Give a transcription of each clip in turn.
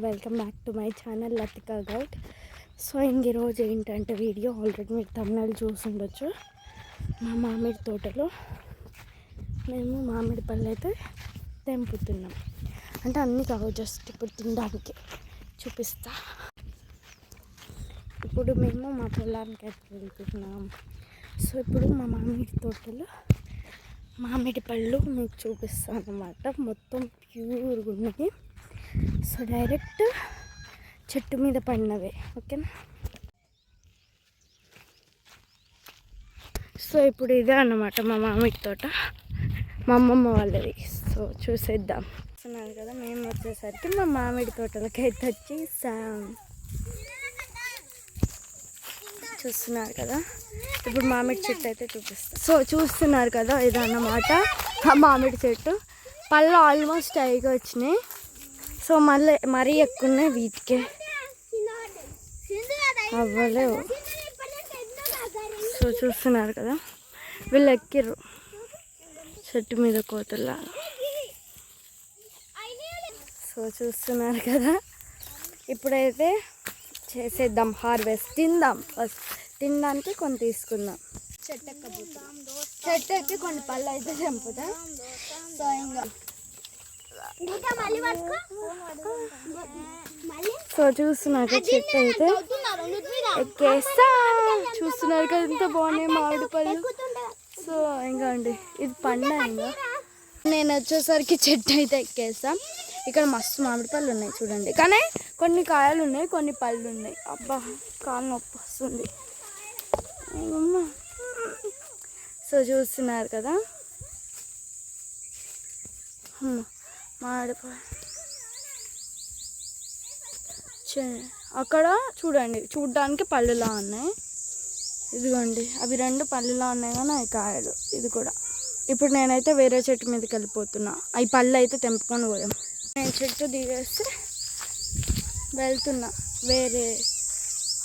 Welcome back to my channel Latika Goud. So ఈరోజు ఏంటంటే video already మీరు తమిళనాడు చూసి ఉండొచ్చు. మా మామిడి తోటలో మేము మామిడి పళ్ళు అయితే తెంపుతున్నాం. అంటే అన్నీ కావు, జస్ట్ ఇప్పుడు తినడానికి చూపిస్తా. ఇప్పుడు మేము మా పొలానికి అయితే వెళ్తున్నాం. సో ఇప్పుడు మా మామిడి తోటలో మామిడి పళ్ళు మీకు చూపిస్తాను అన్నమాట. మొత్తం ప్యూర్గా ఉన్నాయి. సో డైరెక్ట్ చెట్టు మీద పడినవే, ఓకేనా. సో ఇప్పుడు ఇదే అన్నమాట మా మామిడి తోట, మా అమ్మమ్మ వాళ్ళది. సో చూసేద్దాం. చూస్తున్నారు కదా, మేము వచ్చేసరికి మా మామిడి తోటలకి అయితే వచ్చేసాం. చూస్తున్నారు కదా, ఇప్పుడు మామిడి చెట్టు అయితే చూపిస్తాం. సో చూస్తున్నారు కదా, ఇదన్నమాట ఆ మామిడి చెట్టు. పళ్ళు ఆల్మోస్ట్ అయిగా వచ్చినాయి. సో మరీ ఎక్కువ ఉన్నాయి, వీటికే అవ్వలేవు. సో చూస్తున్నారు కదా, వీళ్ళు ఎక్కిర్రు చెట్టు మీద కోతుల్లాగా. సో చూస్తున్నారు కదా, ఇప్పుడైతే చేసేద్దాం హార్వెస్ట్. తిందాం ఫస్ట్, తినడానికి కొన్ని తీసుకుందాం. చెట్టు ఎక్కి కొన్ని పళ్ళు అయితే చంపుతాం. సో ఇంకా సో చూస్తున్నారు కదా, చెట్టు అయితే ఎక్కేస్తా. చూస్తున్నారు కదా ఎంత బాగున్నాయి మామిడి పళ్ళు. సో ఇంకా అండి, ఇది పండు. ఇంకా నేను వచ్చేసరికి చెట్టు అయితే ఎక్కేస్తాం. ఇక్కడ మస్తు మామిడి పళ్ళు ఉన్నాయి చూడండి, కానీ కొన్ని కాయలు ఉన్నాయి, కొన్ని పళ్ళు ఉన్నాయి. అబ్బా కాలు నొప్పి వస్తుంది. సో చూస్తున్నారు కదా, మామిడి పళ్ళు అక్కడ చూడండి, చూడడానికి పళ్ళులా ఉన్నాయి. ఇదిగోండి, అవి రెండు పళ్ళులా ఉన్నాయి కానీ అవి కాయలు. ఇది కూడా. ఇప్పుడు నేనైతే వేరే చెట్టు మీదకి వెళ్ళిపోతున్నా. అవి పళ్ళు అయితే తెంపుకొని పోయాం. నేను చెట్టు దిగేస్తే వెళ్తున్నా వేరే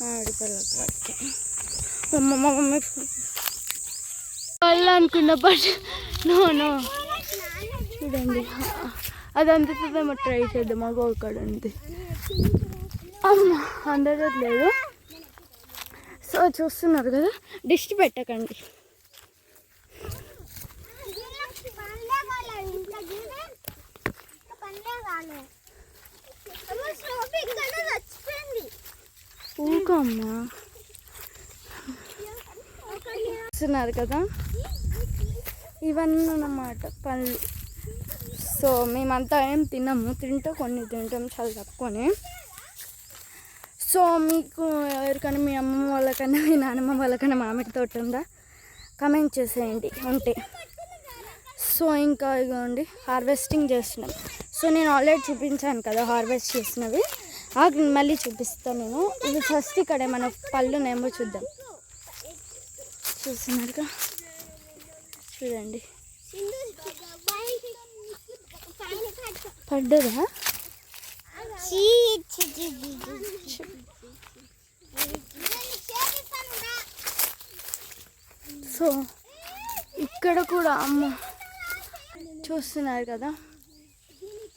మామిడి పళ్ళ కాడికి. మా మమ్మీ పళ్ళు అనుకున్న పట్టు నో చూడండి, అది అందుతుందేమో, ట్రై చేద్దాం. మాకు ఒకడు ఉంది, అమ్మ అందట్లేదు. సో చూస్తున్నారు కదా, దిష్టి పెట్టకండి. ఊకమ్మా. చూస్తున్నారు కదా, ఇవన్నీ అన్నమాట పళ్ళు. సో మేమంతా ఏం తినము, కొన్ని తింటాం చాలా తక్కువనే. సో మీకు ఎవరికైనా మీ అమ్మమ్మ వాళ్ళకైనా మీ నాన్నమ్మ వాళ్ళకైనా మామిడి తోట ఉందా, కమెంట్ చేసేయండి ఉంటే. సో ఇంకా ఇగోండి హార్వెస్టింగ్ చేస్తున్నాం. సో నేను ఆల్రెడీ చూపించాను కదా హార్వెస్ట్ చేసినవి, మళ్ళీ చూపిస్తాను నేను. ఇది ఫస్ట్ ఇక్కడ మన పళ్ళునేమో చూద్దాం. చూస్తున్నారుగా, చూడండి పడ్డదా. సో ఇక్కడ కూడా అమ్మ చూస్తున్నారు కదా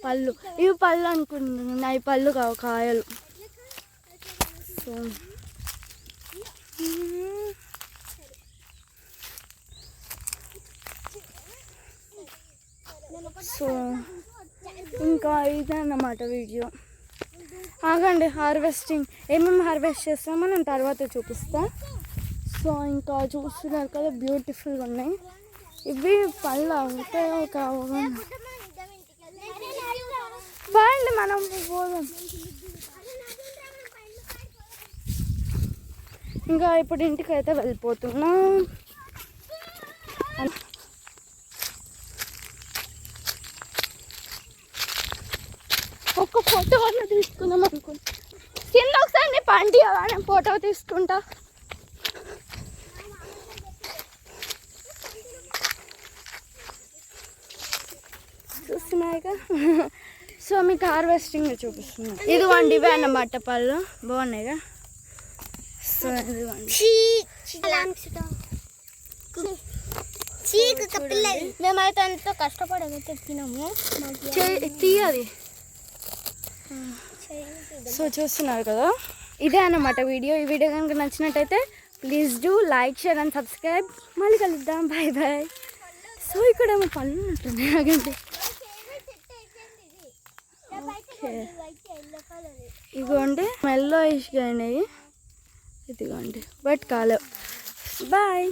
పళ్ళు. ఇవి పళ్ళు అనుకుంటున్నాను, అవి పళ్ళు కావు, కాయలు. సో ఇంకా ఇదే అన్నమాట వీడియో. ఆగండి, హార్వెస్టింగ్ ఏమేమి హార్వెస్ట్ చేస్తామో నేను తర్వాత చూపిస్తా. సో ఇంకా చూస్తున్నారు కదా, బ్యూటిఫుల్గా ఉన్నాయి. ఇవి పళ్ళు అవుతాయో కావు, బాగుంది. మనం పోదాం. ఇంకా ఇప్పుడు ఇంటికి అయితే వెళ్ళిపోతున్నాం. ఒక ఫోటో అన్న తీసుకుందాం అనుకుంటా. కింద ఒకసారి పండి నేను ఫోటో తీసుకుంటా. చూస్తున్నాయిగా. సో మీకు హార్వెస్టింగ్ చూపిస్తున్నాను. ఇదిగోండి, ఇవే అన్నమాట పళ్ళు, బాగున్నాయిగా. సో ఇదిగోండి, మేమైతే ఎంతో కష్టపడి తెచ్చినాము. తీయాలి సో చూస్తున్నారు కదా, ఇదే అన్నమాట వీడియో. ఈ వీడియో కనుక నచ్చినట్టయితే please do like, share and subscribe. మళ్ళీ కలుద్దాం, బాయ్ బాయ్. సో ఇక్కడ ఏమో పళ్ళు ఉన్నట్టున్నాయి, ఆగండి. ఓకే, ఇదిగోండి మెల్లో ఇష్గా అయినాయి, ఇదిగోండి బట్ కాలేవు. బాయ్.